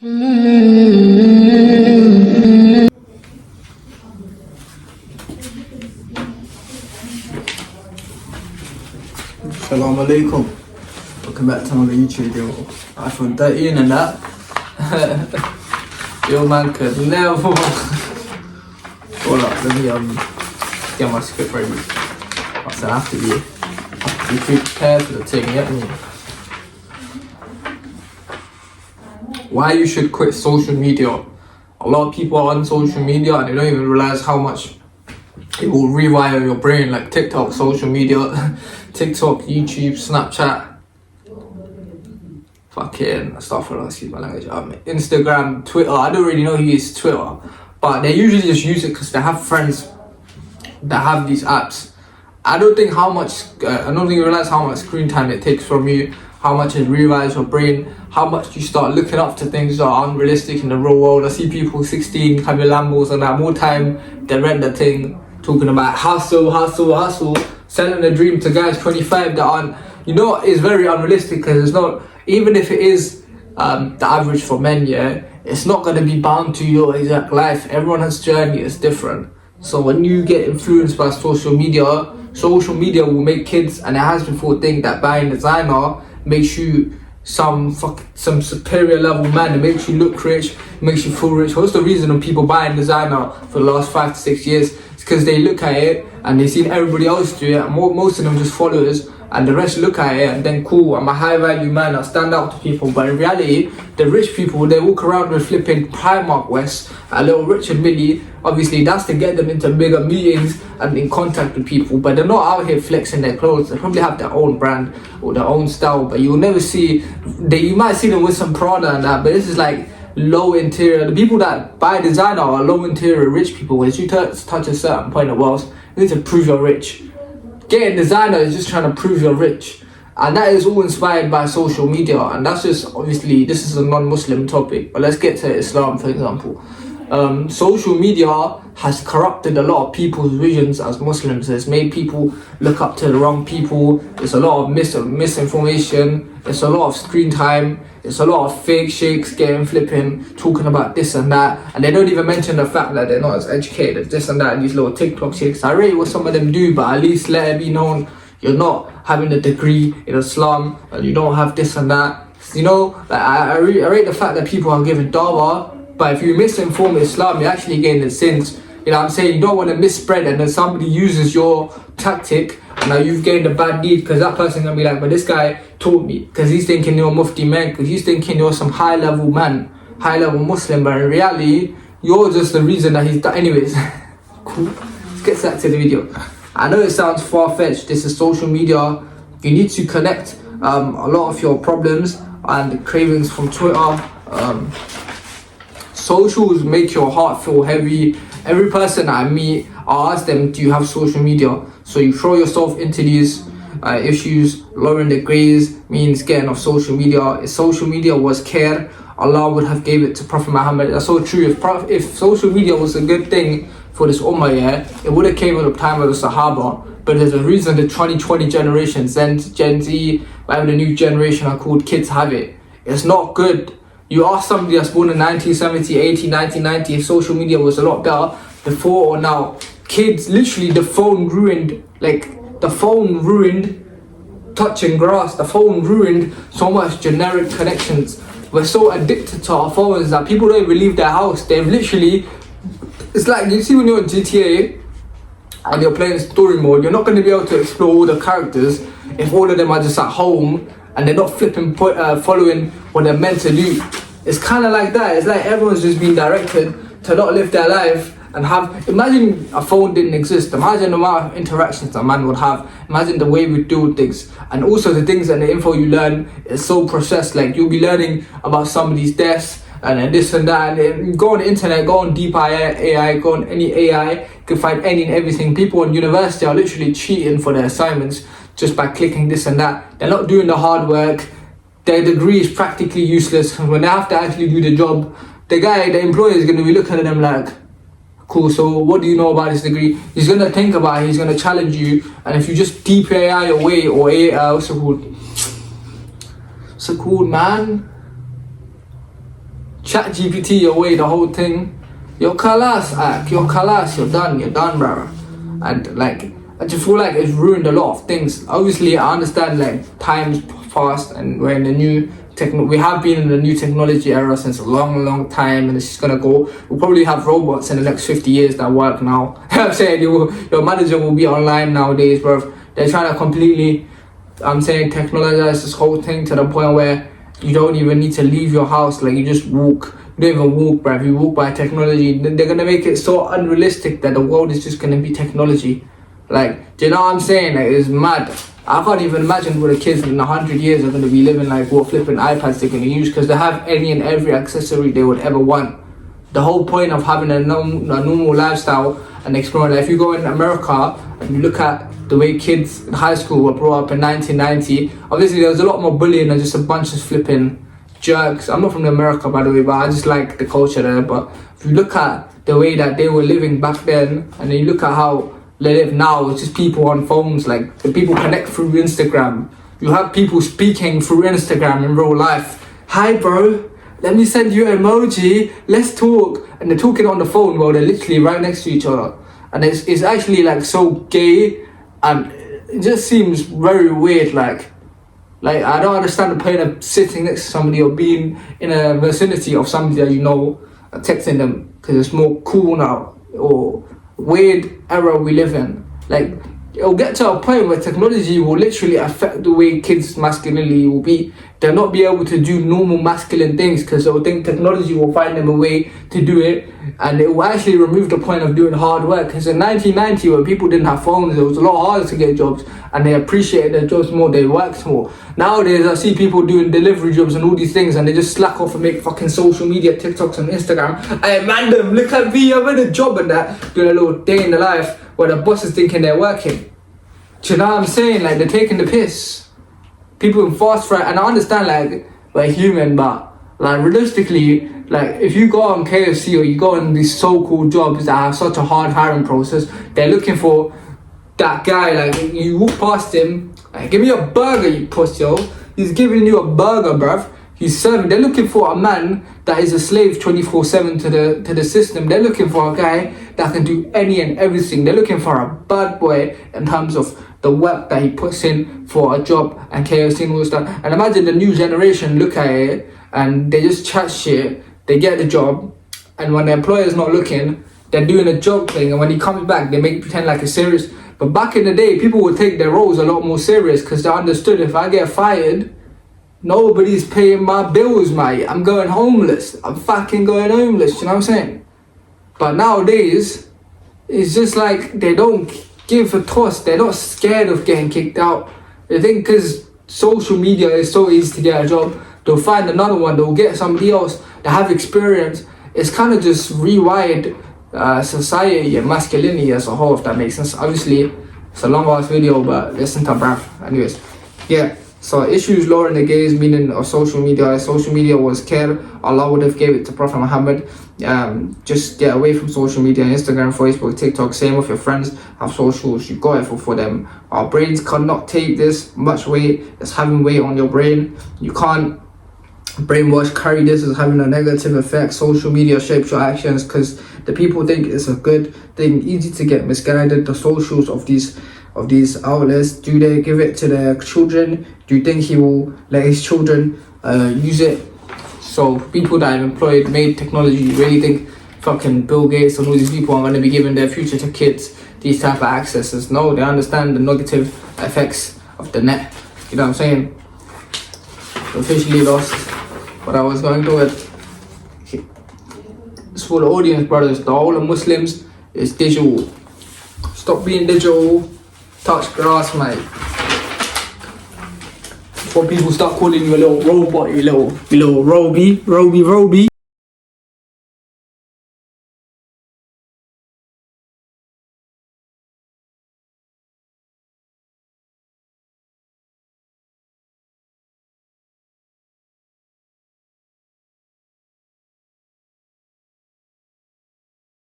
Assalamu alaikum. Welcome back to another YouTube video. iPhone 13 and that. Yo man could never. Hold up, let me get my script ready. I said I have to be prepared for the thing, get me? Why you should quit social media. A lot of people are on social media and they don't even realize how much it will rewire your brain, like TikTok, social media, TikTok, YouTube, Snapchat, fucking stuff. Excuse my language. Instagram, Twitter. I don't really know who uses Twitter, but they usually just use it because they have friends that have these apps. I don't think you realize how much screen time it takes from you, how much it rewires your brain, how much you start looking up to things that are unrealistic in the real world. I see people 16 having Lambos and that more time they rent the thing, talking about hustle, selling a dream to guys 25 that aren't, it's very unrealistic because it's not, even if it is the average for men, yeah, it's not going to be bound to your exact life. Everyone's journey is different. So when you get influenced by social media will make kids, and it has before, think that buying designer makes you some superior level man. It makes you look rich, makes you feel rich. What's the reason of people buying designer for the last 5 to 6 years? It's because they look at it and they've seen everybody else do it, and most of them just followers, and the rest look at it and then cool, I'm a high value man, I stand out to people. But in reality, the rich people, they walk around with flipping Primark West, a little Richard Millie. Obviously that's to get them into bigger meetings and in contact with people, but they're not out here flexing their clothes. They probably have their own brand or their own style, but you'll never see, you might see them with some Prada and that, but this is like low interior. The people that buy designer are low interior rich people. Once you touch a certain point of wealth, you need to prove you're rich. Getting designer is just trying to prove you're rich, and that is all inspired by social media. And that's just, obviously this is a non-Muslim topic, but let's get to Islam, for example. Social media has corrupted a lot of people's visions as Muslims. It's made people look up to the wrong people. It's a lot of misinformation. It's a lot of screen time. It's a lot of fake sheikhs talking about this and that, and they don't even mention the fact that they're not as educated as this and that, and these little TikTok sheikhs. I rate what some of them do, but at least let it be known you're not having a degree in Islam and you don't have this and that. I rate the fact that people are giving dawah, but if you misinform Islam, you're actually getting the sins. You know what I'm saying? You don't want to misspread, and then somebody uses your tactic, and now you've gained a bad deed, because that person gonna be like, but this guy taught me, because he's thinking you're Mufti man, because he's thinking you're some high level man, high level Muslim, but in reality, you're just the reason that he's done. Anyways, cool. Let's get back to the video. I know it sounds far-fetched. This is social media. You need to connect a lot of your problems and the cravings from Twitter. Socials make your heart feel heavy. Every person I meet, I ask them, do you have social media? So you throw yourself into these issues. Lowering the grades means getting off social media. If social media was care, Allah would have gave it to Prophet Muhammad. That's so true. If social media was a good thing for this ummah, yeah, it would have came at the time of the Sahaba. But there's a reason the 2020 generation, Gen Z, whatever the new generation are called, kids have it. It's not good. You ask somebody that's born in 1970, 80, 1990 if social media was a lot better before or now. Kids, literally, the phone ruined touching grass. The phone ruined so much generic connections. We're so addicted to our phones that people don't even leave their house. They've literally, it's like, you see when you're in GTA and you're playing story mode, you're not going to be able to explore all the characters if all of them are just at home and they're not following what they're meant to do. It's kind of like that. It's like everyone's just being directed to not live their life and have. Imagine a phone didn't exist. Imagine the amount of interactions a man would have. Imagine the way we do things, and also the things and the info you learn is so processed. Like, you'll be learning about somebody's deaths and then this and that, and go on the internet, go on deep AI, go on any AI, you can find any and everything. People in university are literally cheating for their assignments just by clicking this and that. They're not doing the hard work. Their degree is practically useless. When they have to actually do the job, the employer is going to be looking at them like, cool, so what do you know about this degree? He's going to think about it, he's going to challenge you, and if you just deep AI away, or what's it called, man? chat GPT away the whole thing, you're kalas, you're done, bro. And like, I just feel like it's ruined a lot of things. Obviously, I understand like times fast and we're in the new we have been in the new technology era since a long time, and it's just gonna go. We'll probably have robots in the next 50 years that work now. I'm saying your manager will be online nowadays, bro. They're trying to completely, I'm saying, technologize this whole thing to the point where you don't even need to leave your house. Like, you just walk. You don't even walk, bruv. You walk by technology. They're gonna make it so unrealistic that the world is just gonna be technology. Like, do you know what I'm saying? Like, it's mad. I can't even imagine what the kids in 100 years are gonna be living like, what flipping iPads they're gonna use, because they have any and every accessory they would ever want. The whole point of having a normal lifestyle and exploring. Like, if you go in America and you look at the way kids in high school were brought up in 1990, obviously there was a lot more bullying and just a bunch of flipping jerks. I'm not from America, by the way, but I just like the culture there. But if you look at the way that they were living back then, and then you look at how they live now, it's just people on phones. Like, the people connect through Instagram. You have people speaking through Instagram in real life. Hi, bro. Let me send you an emoji. Let's talk. And they're talking on the phone while they're literally right next to each other. And it's actually like so gay, and it just seems very weird. Like I don't understand the point of sitting next to somebody or being in a vicinity of somebody that you know, texting them, because it's more cool now, or weird era we live in. Like, it'll get to a point where technology will literally affect the way kids' masculinity will be. They'll not be able to do normal masculine things because they'll think technology will find them a way to do it, and it will actually remove the point of doing hard work. Because in 1990, when people didn't have phones, it was a lot harder to get jobs, and they appreciated their jobs more, they worked more. Nowadays, I see people doing delivery jobs and all these things, and they just slack off and make fucking social media TikToks and Instagram. Hey, man, them, look at me, I'm in a job and that, doing a little day in the life where the boss is thinking they're working. Do you know what I'm saying? Like, they're taking the piss. People in fast food, and I understand, like, we're human, but like, realistically, like, if you go on KFC or you go on these so-called jobs that have such a hard hiring process, they're looking for that guy. Like, you walk past him, like, give me a burger, you pussy, yo. He's giving you a burger, bruv. He's serving. They're looking for a man that is a slave 24/7 to the system. They're looking for a guy that can do any and everything. They're looking for a bad boy in terms of the work that he puts in for a job and KFC and all this stuff. And imagine the new generation look at it and they just chat shit. They get the job, and when the employer's not looking, they're doing a job thing. And when he comes back, they make pretend like it's serious. But back in the day, people would take their roles a lot more serious because they understood, if I get fired, nobody's paying my bills, mate. I'm going homeless. I'm fucking going homeless. You know what I'm saying? But nowadays, it's just like they don't give a toss. They're not scared of getting kicked out. They think because social media is so easy to get a job, they'll find another one. They'll get somebody else that have experience. It's kind of just rewired society and masculinity as a whole, if that makes sense. Obviously, it's a long ass video, but listen to bruv. Anyways, yeah. So issues lowering the gaze meaning of social media. If social media was care, Allah would have gave it to Prophet Muhammad. Just get away from social media, Instagram, Facebook, TikTok. Same with your friends have socials. You got it for them. Our brains cannot take this much weight. It's having weight on your brain. You can't brainwash, carry this as having a negative effect. Social media shapes your actions because the people think it's a good thing. Easy to get misguided. The socials of these outlets, do they give it to their children? Do you think he will let his children use it? So people that have employed, made technology, you really think fucking Bill Gates and all these people are going to be giving their future to kids these type of accesses? No, they understand the negative effects of the net. You know what I'm saying? Officially lost what I was going to with. It's for the audience, brothers. The whole of Muslims is digital. Stop being digital. Touch grass, mate. Before people start calling you a little robot, you little Roby.